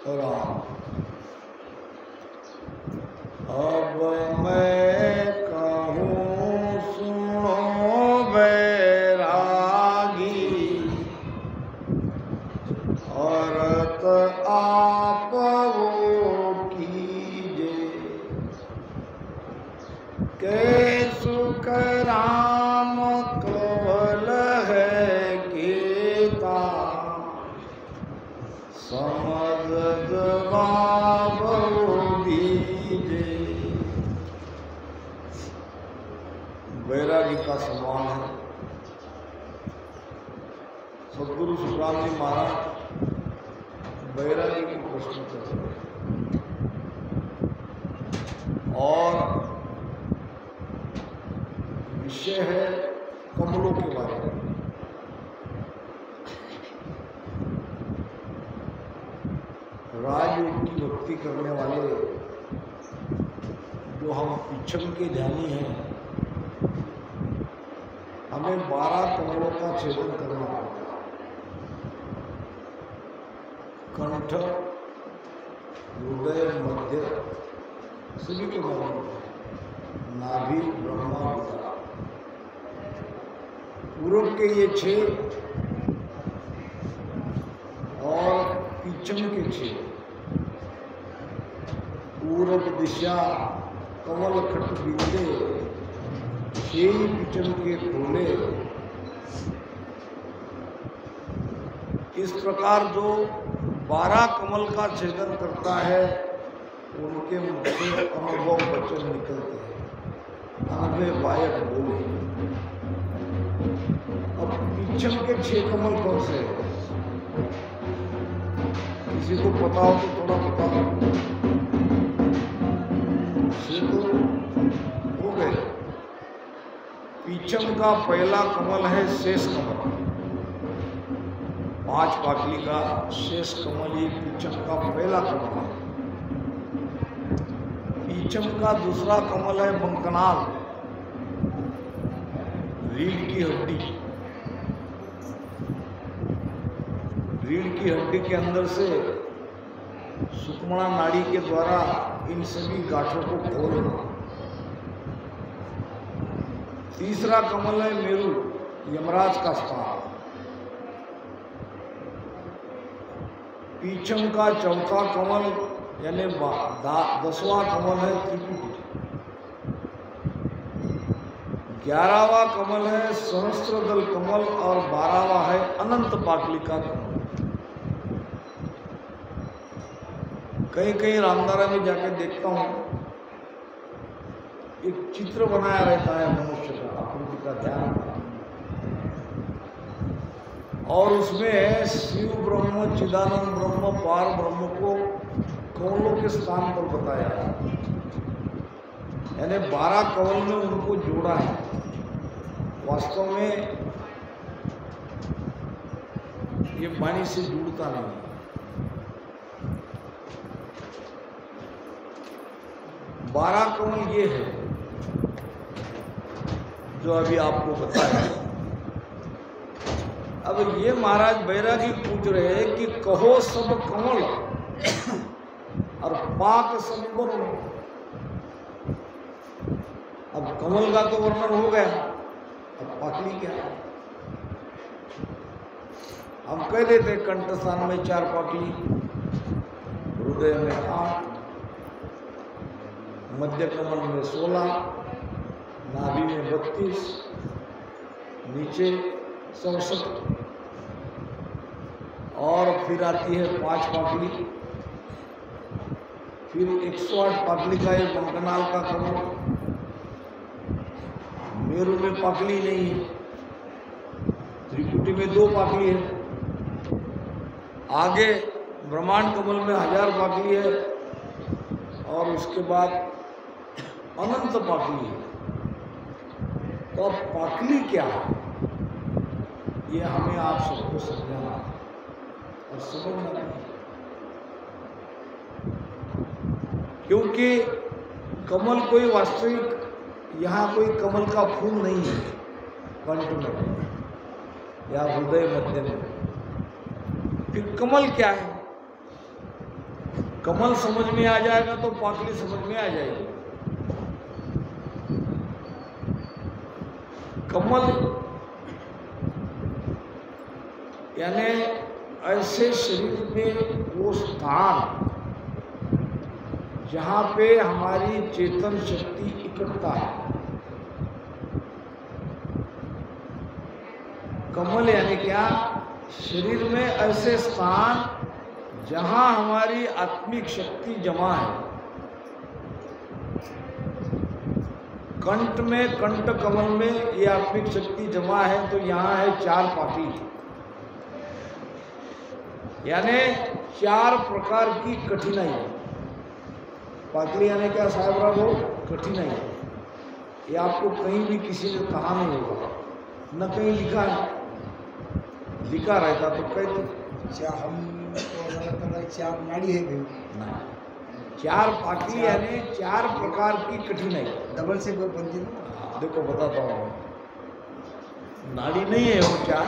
राम। अब मैं कहूँ सुनो बैरागी, औरत आप वो कीजे, के सुख राम कवल है गीता, समझ जवाब दीजे। बैरागी का सम्मान है। सदगुरु सुखराम जी महाराज बैरागी को प्रश्न करते हैं और विषय है कमलों के बारे में। राजयोग की भक्ति करने वाले जो हम पिछम के ध्यानी हैं, हमें 12 कमलों का छेदन करना पड़ता है। कंठ, हृदय, मध्य, सभी को मालूम है, नाभि, ब्रह्मा, विद्या। पूर्व के ये 6 और पीछम के 6। पूर्व दिशा कमल खट बिंदे, 6 पीछम के खोले। इस प्रकार जो 12 कमल का छेदन करता है, उनके मुख से अनुभव वचन निकलते हैं, अनबे वायक बोले। अब पीछम के 6 कमल कौन से हैं? किसी को पता हो तो थोड़ा बताओ। तो हो गए। पीछम का पहला कमल है शेष कमल, 5 पाकली का शेष कमल ये पीछम का पहला कमल है। पीछम का दूसरा कमल है बंकनाल, रीढ़ की हड्डी। रीढ़ की हड्डी के अंदर से सुषुम्ना नाड़ी के द्वारा इन सभी गांठों को खोलना। तीसरा कमल है मेरु, यमराज का स्थान। पीछम का चौथा कमल यानी 10वां कमल है त्रिपुटी। 11वां कमल है सहस्त्रदल कमल और 12वां है अनंत पाटली का कमल। कहीं कहीं रामदारा में जाकर देखता हूँ, एक चित्र बनाया रहता है मनुष्य का, आकृति का ध्यान, और उसमें शिव ब्रह्म, चिदानंद ब्रह्म, पार ब्रह्म को कमलों के स्थान पर बताया है। यानी 12 कमल में उनको जोड़ा है। वास्तव में ये वाणी से जुड़ता नहीं। 12 कमल ये है जो अभी आपको बताया। अब ये महाराज बैरागी पूछ रहे हैं कि कहो सब कमल और पाक सब वर्ण। अब कमल का तो वर्णन हो गया, अब पाकली क्या है? हम कह देते कंठ स्थान में 4 पाकली, हृदय में 8, मध्य कमल में 16, नाभि में 32, नीचे 67, और फिर आती है 5 पाकली, फिर 108 पाकली का एक बंकनाल का कमल। मेरु में पाकली नहीं है, त्रिकुटी में 2 पाकली है, आगे ब्रह्मांड कमल में 1000 पाकली है, और उसके बाद अनंत पाकली है। तो अब पाकली क्या है, ये हमें आप सबको समझाना और समझना है। क्योंकि कमल कोई वास्तविक, यहाँ कोई कमल का फूल नहीं है कंठ में या हृदय मध्य में। फिर कमल क्या है? कमल समझ में आ जाएगा तो पाकली समझ में आ जाएगी। कमल यानी ऐसे शरीर में वो स्थान जहाँ पे हमारी चेतन शक्ति इकट्ठा है। कमल यानी क्या? शरीर में ऐसे स्थान जहाँ हमारी आत्मिक शक्ति जमा है। कंठ में, कंठ कमल में ये आत्मिक शक्ति जमा है, तो यहाँ है 4 पाकली, यानी 4 प्रकार की कठिनाई। पाकली यानी क्या साहब? वो कठिनाई। ये आपको कहीं भी किसी ने कहा नहीं होगा, न कहीं लिखा है। लिखा रहता तो कहते हम तो 4 नाड़ी है ना। 4 पाकली यानी 4 प्रकार की कठिनाई। डबल से बनती है। देखो बताता हूँ, नाड़ी नहीं है वो 4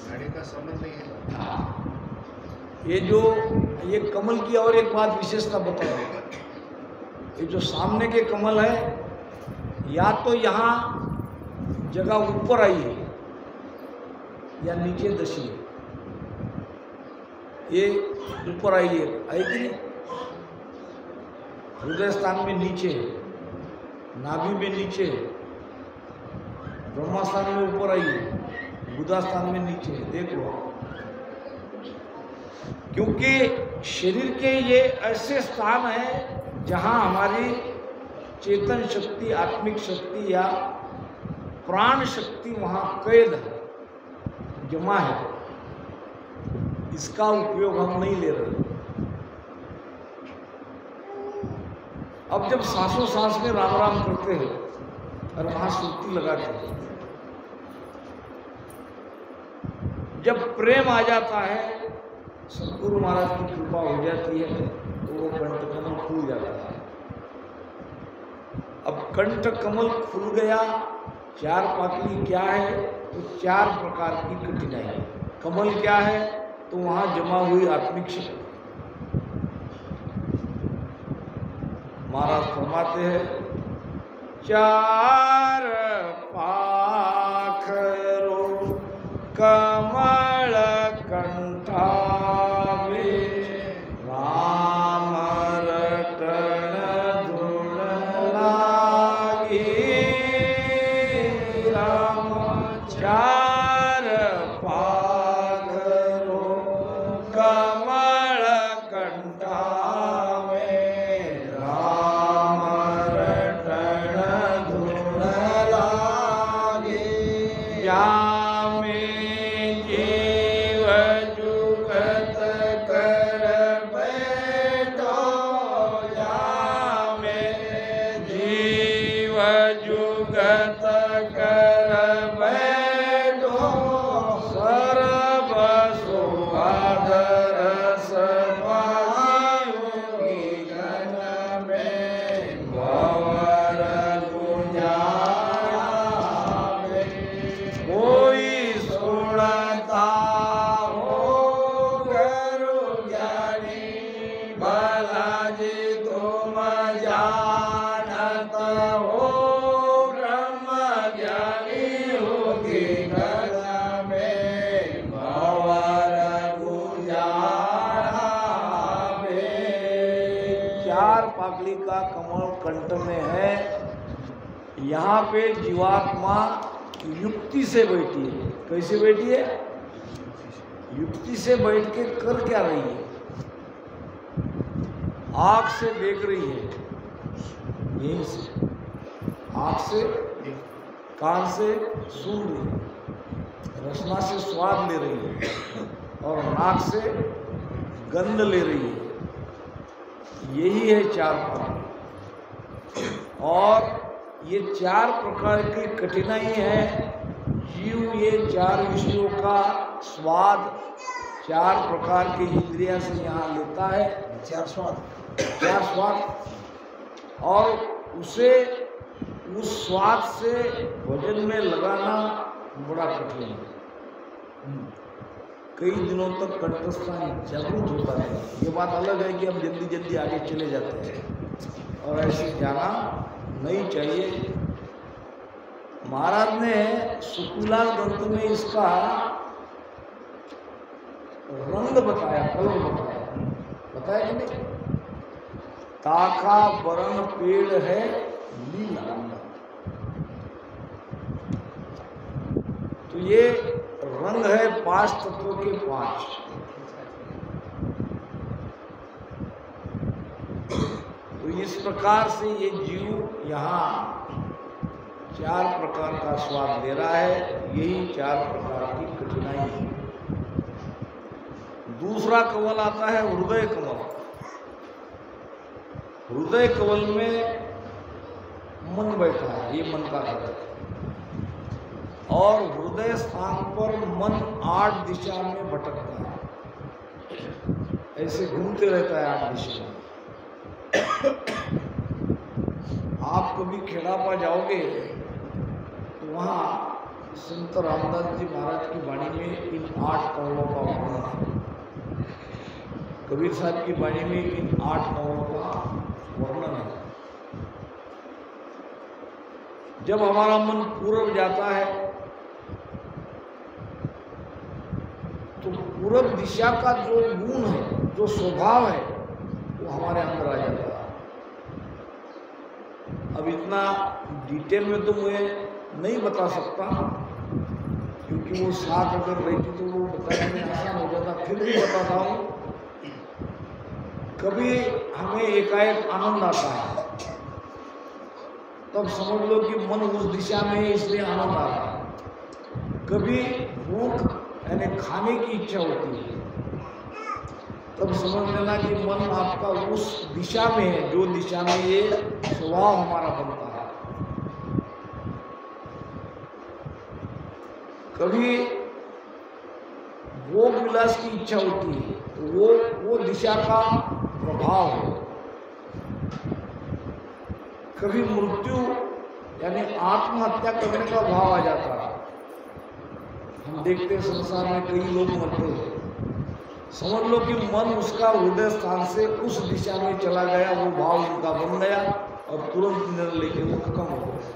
नाड़ी का संबंध नहीं है। ये कमल की और एक बात विशेषता बताओ। ये जो सामने के कमल है, या तो यहाँ जगह ऊपर आई है या नीचे दशी है। ये ऊपर आई है कि नहीं? हृदय स्थान में नीचे है, नाभि में नीचे है, ब्रह्मा स्थान में ऊपर आई है, गुदा स्थान में नीचे है। देख लो, क्योंकि शरीर के ये ऐसे स्थान हैं जहाँ हमारी चेतन शक्ति, आत्मिक शक्ति या प्राण शक्ति वहाँ कैद है, जमा है। इसका उपयोग हम नहीं ले रहे। अब जब सांसों सांस में राम राम करते हैं और वहाँ सुर्ती लगाते हैं, जब प्रेम आ जाता है, सदगुरु महाराज की कृपा हो जाती है, तो वो कंठ कमल खुल जाता है। अब कंठ कमल खुल गया, 4 पाकली क्या है? तो 4 प्रकार की कठिनाई। कमल क्या है? तो वहाँ जमा हुई आत्मिक शक्ति। महाराज फरमाते हैं, 4 पाखरो कमल कंठा का कमल कंठ में है। यहाँ पे जीवात्मा युक्ति से बैठी है। कैसे बैठी है? युक्ति से बैठ के कर क्या रही है? आँख से देख रही है, यहीं से आँख से, कान से सुन रही है, रसना से स्वाद ले रही है और नाक से गंध ले रही है। यही है 4 प्रकार। और ये 4 प्रकार की कठिनाई है। जीव ये 4 विषयों का स्वाद 4 प्रकार की इंद्रिया से यहाँ लेता है। 4 स्वाद और उसे उस स्वाद से भोजन में लगाना बड़ा कठिन है। कई दिनों तक कंठस्थान जागृत होता है। ये बात अलग है कि हम जल्दी जल्दी आगे चले जाते हैं और ऐसे जाना नहीं चाहिए। महाराज ने सुकुलाल ग्रंथ में इसका रंग बताया, कलर बताया कि नहीं। ताका वरण पेड़ है नीला, तो ये रंग है 5 तत्वों के 5। तो इस प्रकार से ये जीव यहाँ 4 प्रकार का स्वाद ले रहा है। यही 4 प्रकार की कठिनाई है। दूसरा कवल आता है हृदय कवल। हृदय कवल में मन बैठा है, ये मन का घर है और हृदय स्थान पर मन 8 दिशा में भटकता है, ऐसे घूमते रहता है 8 दिशा में। आप कभी खेड़ापा जाओगे तो वहाँ संत रामदास जी महाराज की वाणी में इन 8 कवलों का वर्णन है। कबीर साहब की वाणी में इन 8 कवलों का वर्णन है। जब हमारा मन पूर्व जाता है तो पूर्व दिशा का जो गुण है, जो स्वभाव है, वो हमारे अंदर आ जाता है। अब इतना डिटेल में तो मैं नहीं बता सकता, क्योंकि वो साथ अगर रहती तो वो बताने में आसान हो जाता। फिर भी बताता हूँ। कभी हमें एकाएक आनंद आता है, तब समझ लो कि मन उस दिशा में है, इसलिए आनंद आ रहा है। कभी भूख यानी खाने की इच्छा होती है, तब समझ लेना कि मन आपका उस दिशा में है, जो दिशा में ये स्वभाव हमारा बनता है। कभी भोग विलास की इच्छा होती है, तो वो दिशा का प्रभाव है। कभी मृत्यु यानी आत्महत्या करने का भाव आ जाता है। हम देखते हैं संसार में कई लोग मरते हैं। समझ लो कि मन उसका हृदय स्थान से उस दिशा में चला गया, वो भाव उनका बन गया और तुरंत निर्णय लेके वो खत्म हो गया।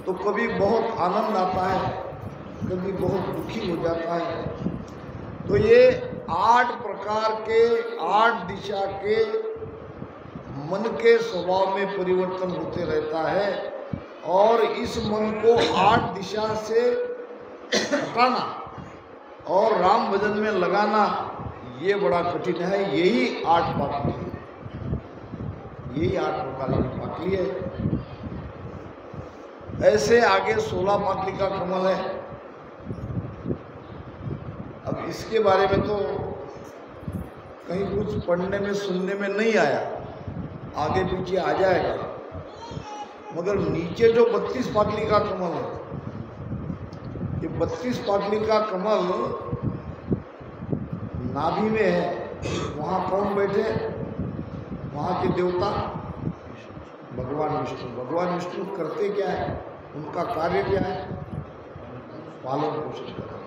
तो कभी बहुत आनंद आता है, कभी बहुत दुखी हो जाता है। तो ये 8 प्रकार के 8 दिशा के मन के स्वभाव में परिवर्तन होते रहता है और इस मन को 8 दिशा से हटाना और राम भजन में लगाना ये बड़ा कठिन है। यही 8 पाटली है, यही 8 प्रकार की पाटली है। ऐसे आगे 16 पाटली का कमल है। अब इसके बारे में तो कहीं कुछ पढ़ने में सुनने में नहीं आया, आगे पीछे आ जाएगा। मगर नीचे जो 32 पाटली का कमल है, ये 32 पाटली का कमल नाभि में है। वहाँ कौन बैठे? वहाँ के देवता भगवान विष्णु। भगवान विष्णु करते क्या है, उनका कार्य क्या है? पालन पोषण करते।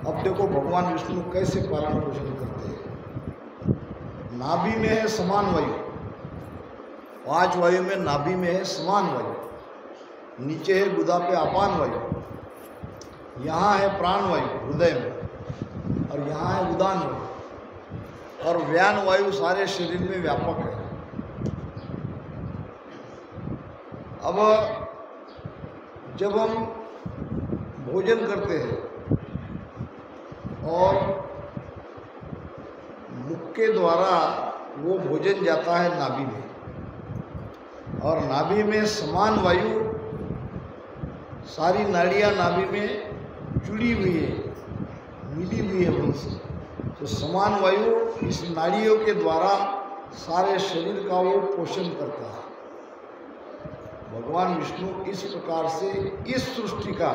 अब देखो भगवान विष्णु कैसे पालन पोषण करते हैं। नाभि में है समान वायु, 5 वायु में नाभि में है समान वायु। नीचे है गुदा पे अपान वायु, यहाँ है प्राण वायु हृदय में, और यहाँ है उदान वायु, और व्यान वायु सारे शरीर में व्यापक है। अब जब हम भोजन करते हैं और मुख के द्वारा वो भोजन जाता है नाभि में, और नाभि में समान वायु, सारी नाड़ियाँ नाभि में जुड़ी हुई है, मिली हुई है मन से। तो समान वायु इस नाड़ियों के द्वारा सारे शरीर का वो पोषण करता है। भगवान विष्णु इस प्रकार से इस सृष्टि का,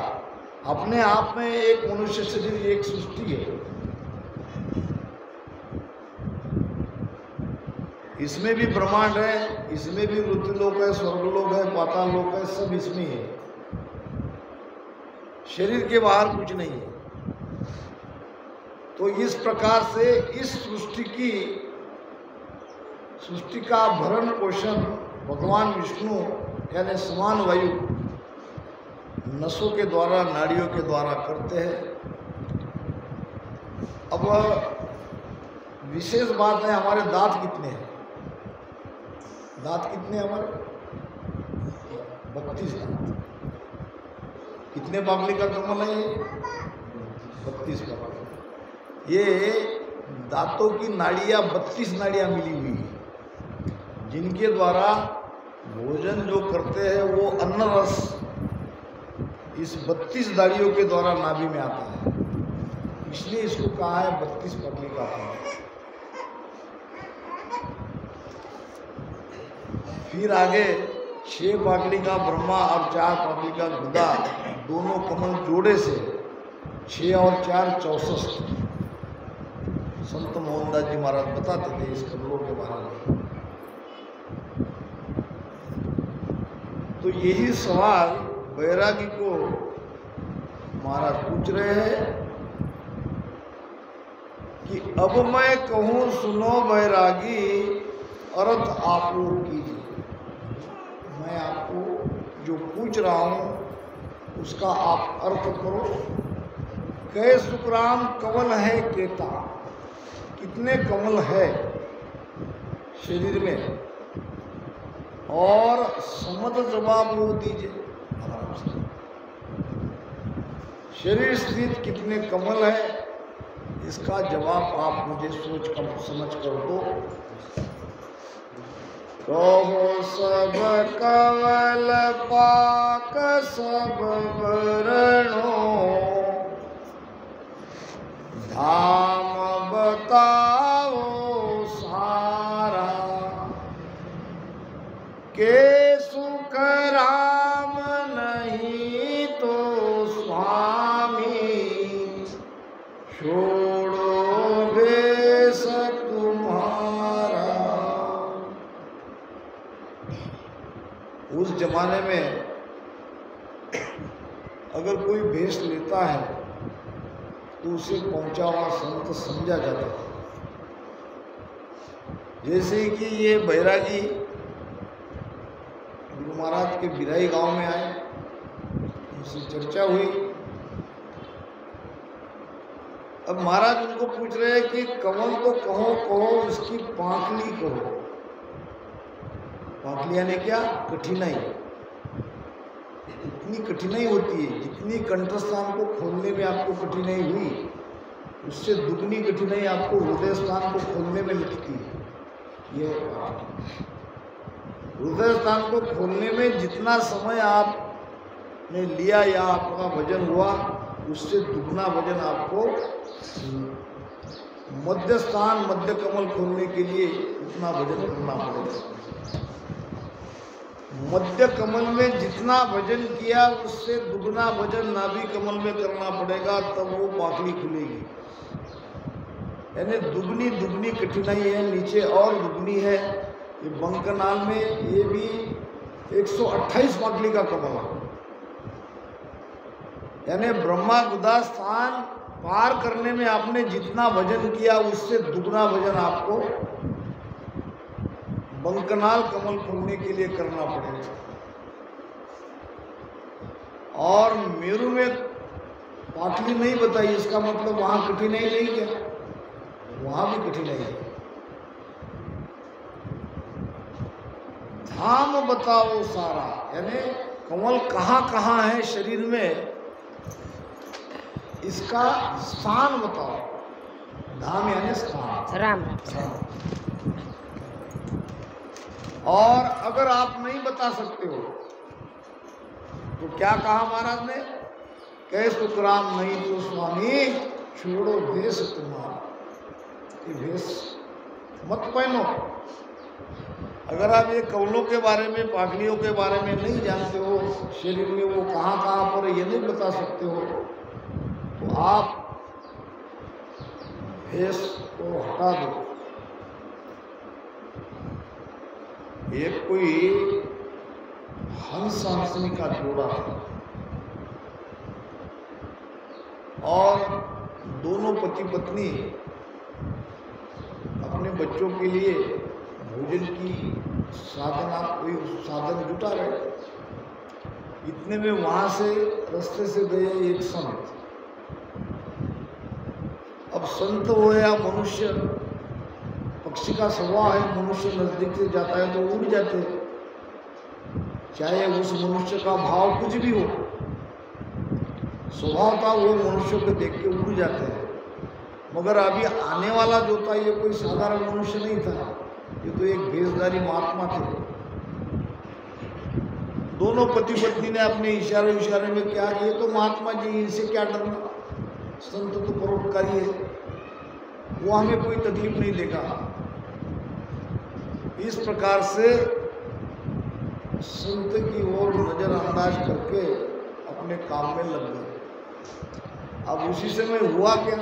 अपने आप में एक मनुष्य शरीर एक सृष्टि है, इसमें भी ब्रह्मांड है, इसमें भी मृत्युलोक है, स्वर्गलोक है, पाताल लोक है, सब इसमें है। शरीर के बाहर कुछ नहीं है। तो इस प्रकार से इस सृष्टि का भरण पोषण भगवान विष्णु यानी समान वायु नसों के द्वारा, नाड़ियों के द्वारा करते हैं। अब विशेष बात है, हमारे दांत कितने हैं? दांत कितने हैं हमारे? 32 दांत। कितने पागली का कमल है ये? 32 पागली। ये दांतों की नाड़ियाँ 32 नाड़ियाँ मिली हुई है, जिनके द्वारा भोजन जो करते हैं वो अन्न रस इस 32 नाड़ियों के द्वारा नाभि में आता है। इसलिए इसको कहा है 32 पागली का कमल। फिर आगे 6 पागली का ब्रह्मा और 4 पागली का गदा, दोनों कमल जोड़े से 6 और 4 64। संत मोहनदास जी महाराज बताते थे इस कमलों के बारे में। तो यही सवाल बैरागी को महाराज पूछ रहे हैं कि अब मैं कहूँ सुनो बैरागी, अर्थ आप लोग कीजिए। मैं आपको जो पूछ रहा हूँ उसका आप अर्थ करो। कै सुखराम कमल है केता, कितने कमल है शरीर में, और समझ जवाब वो दीजिए। शरीर स्थित कितने कमल है, इसका जवाब आप मुझे सोच कर समझ कर दो। कहो सब कमल पाक सब वर्णो, धाम बताओ सारा, के सुख राम नहीं तो स्वामी, छोड़ो भेष तुम्हारा। उस जमाने में अगर कोई भेष लेता है तो उसे पहुंचा हुआ संत समझा जाता था। जैसे कि ये बैरागी गुरु महाराज के बिराई गांव में आए, उनसे चर्चा हुई। अब महाराज उनको पूछ रहे हैं कि कमल तो कहो उसकी पांखली कहो। पांखली यानी क्या? कठिनाई। इतनी कठिनाई होती है, जितनी कंठस्थान को खोलने में आपको कठिनाई हुई, उससे दुगनी कठिनाई आपको हृदय स्थान को खोलने में लगती है। ये हृदय स्थान को खोलने में जितना समय आपने लिया या आपका वजन हुआ, उससे दुगना वजन आपको मध्य स्थान, मध्य कमल खोलने के लिए उतना वजन करना पड़ेगा। मध्य कमल में जितना वजन किया उससे दुगना वजन नाभि कमल में करना पड़ेगा, तब वो पाखली खुलेगी। यानी दुगनी कठिनाई है, नीचे और दुगनी है। ये बंकनाल में ये भी 128 पाखली का कमल है। यानी ब्रह्मा गुदा स्थान पार करने में आपने जितना वजन किया उससे दुगना वजन आपको बंकनाल कमल खोलने के लिए करना पड़ेगा। और मेरु में पाखली नहीं बताई, इसका मतलब वहां कठिनाई नहीं क्या? वहां भी कठिनाई है। धाम बताओ सारा, यानी कमल कहाँ कहाँ है शरीर में, इसका स्थान बताओ। धाम यानी स्थान। राम। और अगर आप नहीं बता सकते हो तो क्या कहा महाराज ने? कै सुखराम नहीं तो स्वामी, छोड़ो भेष तुम्हारा। ये भेष मत पहनो। अगर आप ये कमलों के बारे में, पाखलियों के बारे में नहीं जानते हो, शरीर में वो कहाँ कहाँ पर ये नहीं बता सकते हो, तो आप भेष को हटा दो। एक कोई हंस हंसनी का जोड़ा था, और दोनों पति पत्नी अपने बच्चों के लिए भोजन की कोई साधन जुटा रहे। इतने में वहां से रास्ते से गए एक संत। अब संत हो या मनुष्य, पक्षी का स्वभाव है, मनुष्य नजदीक से जाता है तो उड़ जाते हैं, चाहे उस मनुष्य का भाव कुछ भी हो, स्वभाव था वो मनुष्य को देख के उड़ जाते हैं। मगर अभी आने वाला जो था ये कोई साधारण मनुष्य नहीं था, ये तो एक भेषधारी महात्मा थे। दोनों पति पत्नी ने अपने इशारे में क्या, ये तो महात्मा जी, इनसे क्या डरना, संत तो परोपकारी है, वो हमें कोई तकलीफ नहीं देगा। इस प्रकार से संत की ओर नजरअंदाज करके अपने काम में लग गए। अब उसी समय हुआ क्या,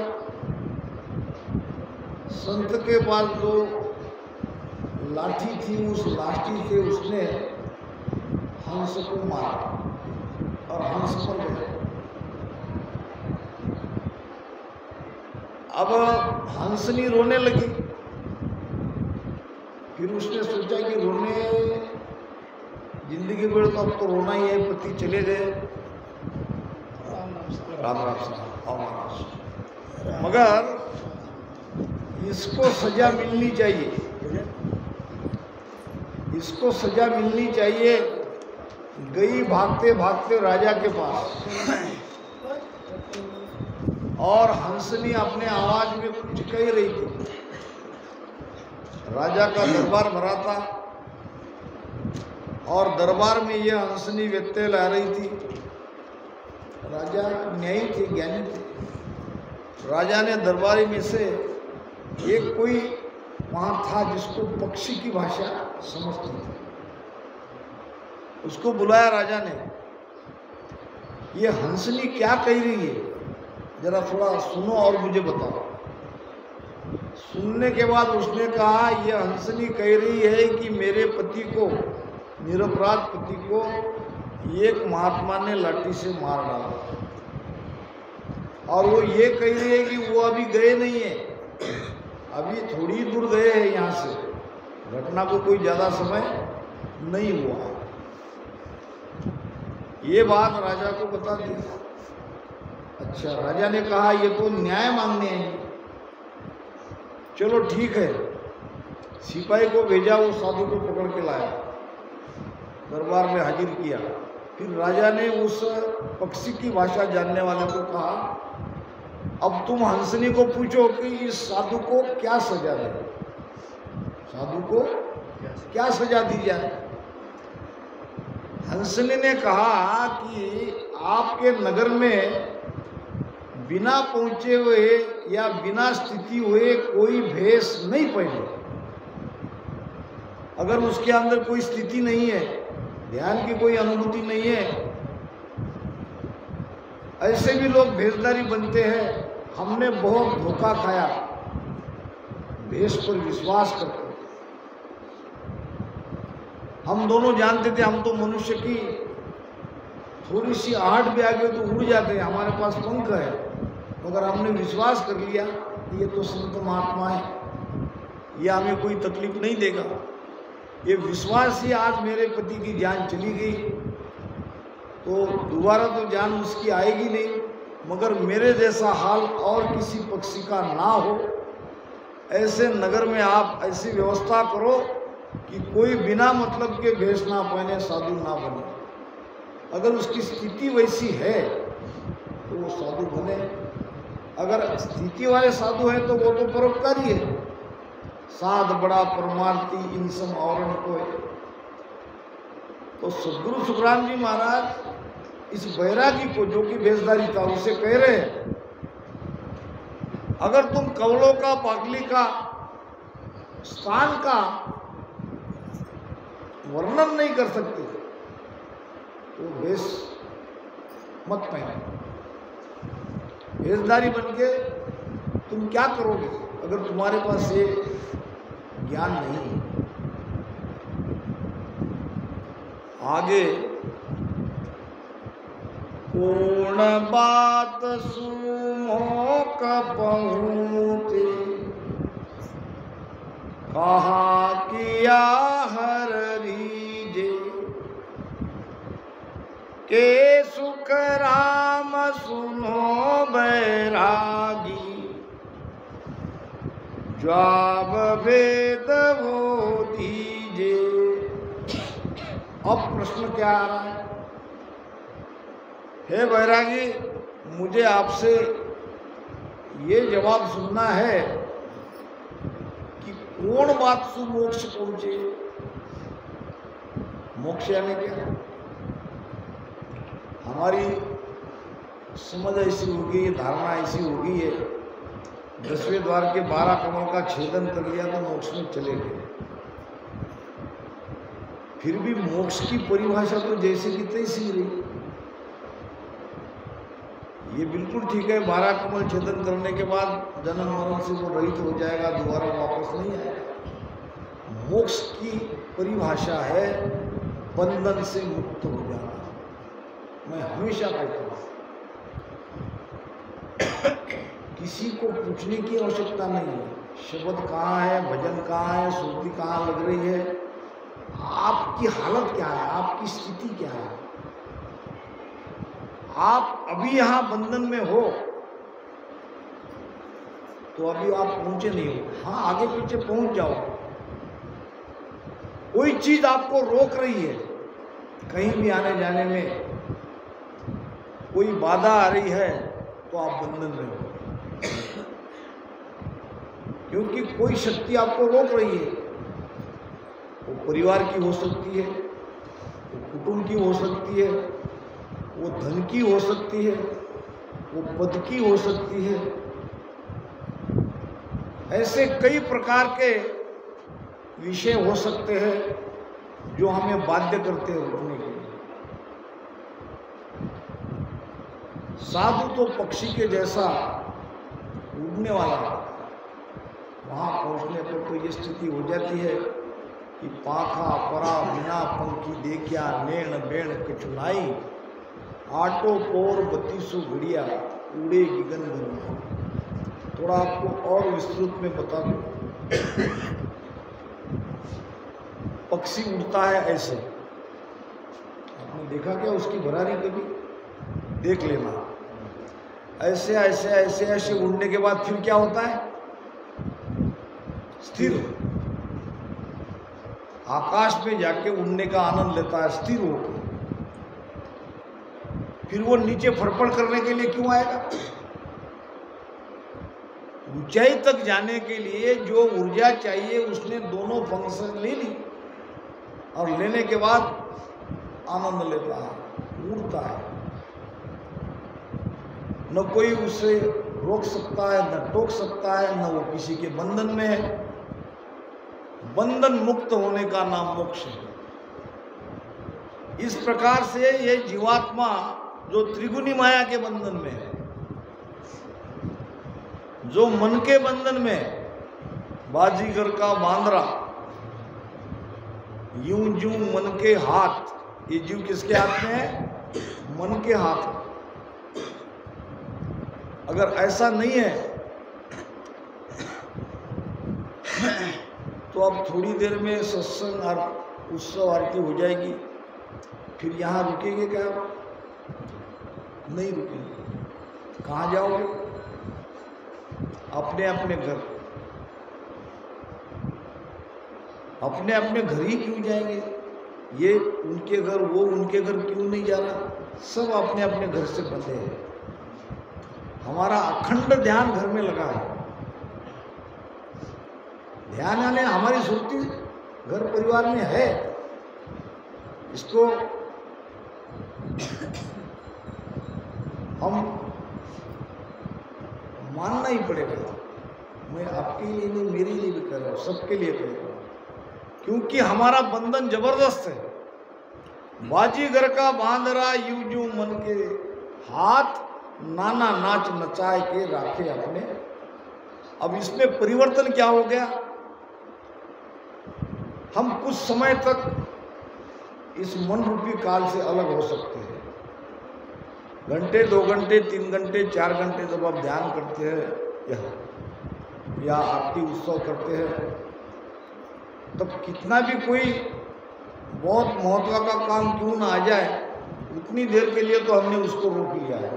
संत के पास जो लाठी थी, उस लाठी से उसने हंस को मारा और हंस मर गया। अब हंसनी रोने लगी। फिर उसने सोचा कि रोने जिंदगी भर तो अब तो रोना ही है, पति चले गए, राम राम साहब, मगर इसको सजा मिलनी चाहिए, इसको सजा मिलनी चाहिए। गई भागते भागते राजा के पास, और हंसनी अपने आवाज में कुछ कह रही थी। राजा का दरबार भरा था और दरबार में यह हंसनी व्यत्यय ला रही थी। राजा न्यायी थे, ज्ञानी थे। राजा ने दरबारी में से एक कोई वहां था जिसको पक्षी की भाषा समझती थी, उसको बुलाया राजा ने। ये हंसनी क्या कह रही है, जरा थोड़ा सुनो और मुझे बताओ। सुनने के बाद उसने कहा, यह हंसनी कह रही है कि मेरे पति को, निरपराध पति को एक महात्मा ने लाठी से मार डाला, और वो ये कह रही है कि वो अभी गए नहीं है, अभी थोड़ी दूर गए हैं यहाँ से, घटना को कोई ज़्यादा समय नहीं हुआ। ये बात राजा को बता दी। अच्छा, राजा ने कहा ये तो न्याय मांगने हैं, चलो ठीक है। सिपाही को भेजा, वो साधु को पकड़ के लाया, दरबार में हाजिर किया। फिर राजा ने उस पक्षी की भाषा जानने वाले को कहा, अब तुम हंसनी को पूछो कि इस साधु को क्या सजा दे, साधु को क्या सजा दी जाए। हंसनी ने कहा कि आपके नगर में बिना पहुंचे हुए या बिना स्थिति हुए कोई भेष नहीं पहने। अगर उसके अंदर कोई स्थिति नहीं है, ध्यान की कोई अनुभूति नहीं है, ऐसे भी लोग भेषधारी बनते हैं। हमने बहुत धोखा खाया भेष पर विश्वास करके। हम दोनों जानते थे, हम तो मनुष्य की थोड़ी सी आहट भी आ गई तो उड़ जाते हैं, हमारे पास पंख है, मगर हमने विश्वास कर लिया ये तो संत महात्मा है, ये हमें कोई तकलीफ नहीं देगा। ये विश्वास ही आज मेरे पति की जान चली गई, तो दोबारा तो जान उसकी आएगी नहीं, मगर मेरे जैसा हाल और किसी पक्षी का ना हो, ऐसे नगर में आप ऐसी व्यवस्था करो कि कोई बिना मतलब के भेष ना पहने, साधु ना बने। अगर उसकी स्थिति वैसी है तो वो साधु बने, अगर स्थिति वाले साधु हैं तो वो तो परोपकारी है। साध बड़ा परमार्थी इन सम औरण को। तो सदगुरु सुखराम जी महाराज इस बैरागी को, जो कि भेषधारी था, उसे कह रहे हैं, अगर तुम कवलों का, पागली का, स्थान का वर्णन नहीं कर सकते तो भेष मत पहने। भेषधारी बनके तुम क्या करोगे अगर तुम्हारे पास ये ज्ञान नहीं है। आगे पूर्ण बात सुन पहुँचे, कहा किया हर रीजे, के सुख राम सुनो बैरागी, जवाब वेद वो दीजे। अब प्रश्न क्या आ रहा है? हे बैरागी, मुझे आपसे ये जवाब सुनना है कि कौन बात सु मोक्ष पहुंचे। मोक्ष यानी क्या? हमारी समझ ऐसी हो गई है, धारणा ऐसी हो गई है, 10वें द्वार के 12 कमल का छेदन कर लिया तो मोक्ष में चले गए। फिर भी मोक्ष की परिभाषा तो जैसे की तैसी रही। ये बिल्कुल ठीक है, 12 कमल छेदन करने के बाद जन्म मरण से वो रहित हो जाएगा, दोबारा वापस नहीं आएगा। मोक्ष की परिभाषा है बंधन से मुक्त हो जाना। मैं हमेशा कहता हूँ किसी को पूछने की आवश्यकता नहीं है, शब्द कहाँ है, भजन कहाँ है, श्रुति कहाँ लग रही है, आपकी हालत क्या है, आपकी स्थिति क्या है। आप अभी यहाँ बंधन में हो तो अभी आप पहुंचे नहीं हो। हाँ, आगे पीछे पहुंच जाओ। कोई चीज आपको रोक रही है कहीं भी आने जाने में, कोई बाधा आ रही है तो आप बंधन में हो, क्योंकि कोई शक्ति आपको रोक रही है। वो परिवार की हो सकती है, वो कुटुंब की हो सकती है, वो धन की हो सकती है, वो पद की हो सकती है। ऐसे कई प्रकार के विषय हो सकते हैं जो हमें बाध्य करते हैं रुकने के लिए। साधु तो पक्षी के जैसा उड़ने वाला है, वहां पहुंचने पर तो ये स्थिति हो जाती है कि पाखा परा बिना पंखी देखिया, नेण बेण कछुनाई, आटो पोर 32 घड़िया, उड़े गिगन गन। थोड़ा आपको और विस्तृत में बता दूं। पक्षी उड़ता है ऐसे, आपने देखा क्या उसकी बरारी? कभी देख लेना। ऐसे ऐसे ऐसे ऐसे उड़ने के बाद फिर क्या होता है? स्थिर। आकाश में जाके उड़ने का आनंद लेता है स्थिर होकर। फिर वो नीचे फड़फड़ करने के लिए क्यों आएगा? ऊंचाई तक जाने के लिए जो ऊर्जा चाहिए उसने दोनों फंक्शन ले ली, और लेने के बाद आनंद लेता है, उड़ता है। न कोई उसे रोक सकता है, न टोक सकता है, न वो किसी के बंधन में है। बंधन मुक्त होने का नाम मोक्ष है। इस प्रकार से ये जीवात्मा जो त्रिगुणी माया के बंधन में है, जो मन के बंधन में, बाजीगर का बांदरा, यूं यूं मन के हाथ। ये जीव किसके हाथ में है? मन के हाथ में। अगर ऐसा नहीं है तो अब थोड़ी देर में सत्संग और उत्सव आरती हो जाएगी, फिर यहाँ रुकेंगे क्या? नहीं रुकेंगे। कहाँ जाओगे? अपने अपने घर। अपने अपने घर ही क्यों जाएंगे? ये उनके घर, वो उनके घर क्यों नहीं जा रहा? सब अपने अपने घर से बंधे हैं। हमारा अखंड ध्यान घर में लगा है। ध्यान आने हमारी सुरती घर परिवार में है, इसको हम मानना ही पड़ेगा। मैं आपके लिए नहीं, मेरे लिए भी कर रहा हूँ, सबके लिए कर रहा हूँ, क्योंकि हमारा बंधन जबरदस्त है। बाजीगर का बांदरा यूं यूं मन के हाथ, नाना नाच नचाए के राखे अपने। अब इसमें परिवर्तन क्या हो गया? हम कुछ समय तक इस मन रूपी काल से अलग हो सकते हैं, घंटे 2 घंटे 3 घंटे 4 घंटे जब आप ध्यान करते हैं या आरती उत्सव करते हैं, तब कितना भी कोई बहुत महत्व का काम क्यों ना आ जाए, उतनी देर के लिए तो हमने उसको रोक लिया है।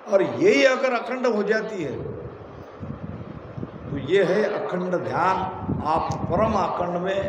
और यही अगर अखंड हो जाती है तो ये है अखंड ध्यान। आप परम अखंड में